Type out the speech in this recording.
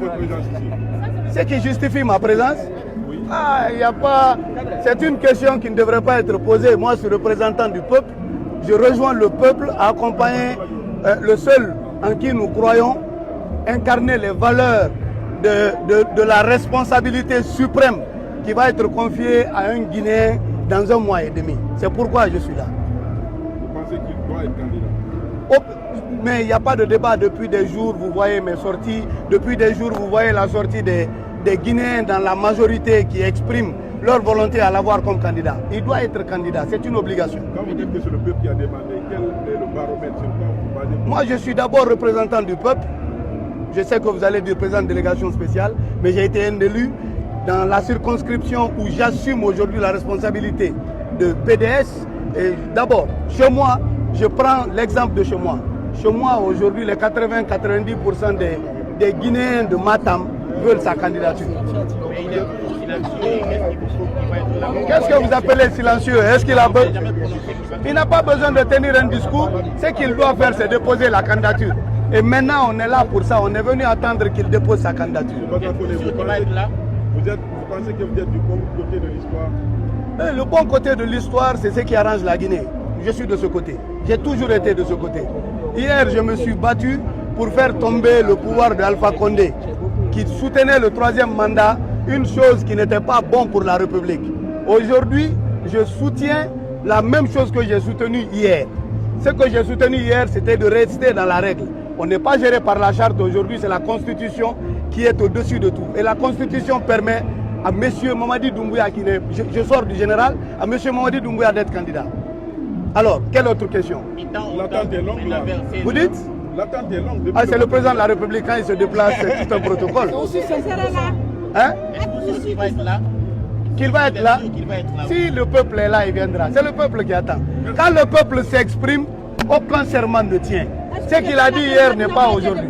votre présence ici? Ce qui justifie ma présence? Oui. Ah, il n'y a pas... C'est une question qui ne devrait pas être posée. Moi, je suis représentant du peuple. Je rejoins le peuple à accompagner le seul en qui nous croyons, incarner les valeurs de la responsabilité suprême qui va être confiée à un Guinéen dans 1 mois et demi. C'est pourquoi je suis là. Vous pensez qu'il doit être candidat? Mais il n'y a pas de débat. Depuis des jours, vous voyez mes sorties. Depuis des jours, vous voyez la sortie des Guinéens dans la majorité qui expriment leur volonté à l'avoir comme candidat. Il doit être candidat, c'est une obligation. Quand vous dites que c'est le peuple qui a demandé, quel est le baromètre sur quoi vous parlez? Moi, je suis d'abord représentant du peuple. Je sais que vous allez dire président de délégation spéciale, mais j'ai été un élu dans la circonscription où j'assume aujourd'hui la responsabilité de PDS. Et d'abord, chez moi, je prends l'exemple de chez moi. Chez moi, aujourd'hui, les 80-90% des Guinéens de Matam veulent sa candidature. Qu'est-ce que vous appelez silencieux? Est-ce qu'il a besoin? Il n'a pas besoin de tenir un discours. Ce qu'il doit faire, c'est déposer la candidature. Et maintenant, on est là pour ça. On est venu attendre qu'il dépose sa candidature. Vous pensez que vous êtes du bon côté de l'histoire? Le bon côté de l'histoire, c'est ce qui arrange la Guinée. Je suis de ce côté. J'ai toujours été de ce côté. Hier, je me suis battu pour faire tomber le pouvoir d'Alpha Condé, qui soutenait le 3e mandat, une chose qui n'était pas bon pour la République. Aujourd'hui, je soutiens la même chose que j'ai soutenu hier. Ce que j'ai soutenu hier, c'était de rester dans la règle. On n'est pas géré par la charte aujourd'hui, c'est la Constitution qui est au-dessus de tout. Et la Constitution permet à M. Mamadi Doumbouya, je sors du général, à M. Mamadi Doumbouya d'être candidat. Alors, quelle autre question? L'attente est longue là. Vous dites? L'attente est longue. Ah, c'est le président de la République, quand il se déplace, c'est tout un protocole. Hein? Qu'il va être là? Qu'il va être là? Si le peuple est là, il viendra. C'est le peuple qui attend. Quand le peuple s'exprime, aucun serment ne tient. Ce qu'il a dit hier n'est pas aujourd'hui.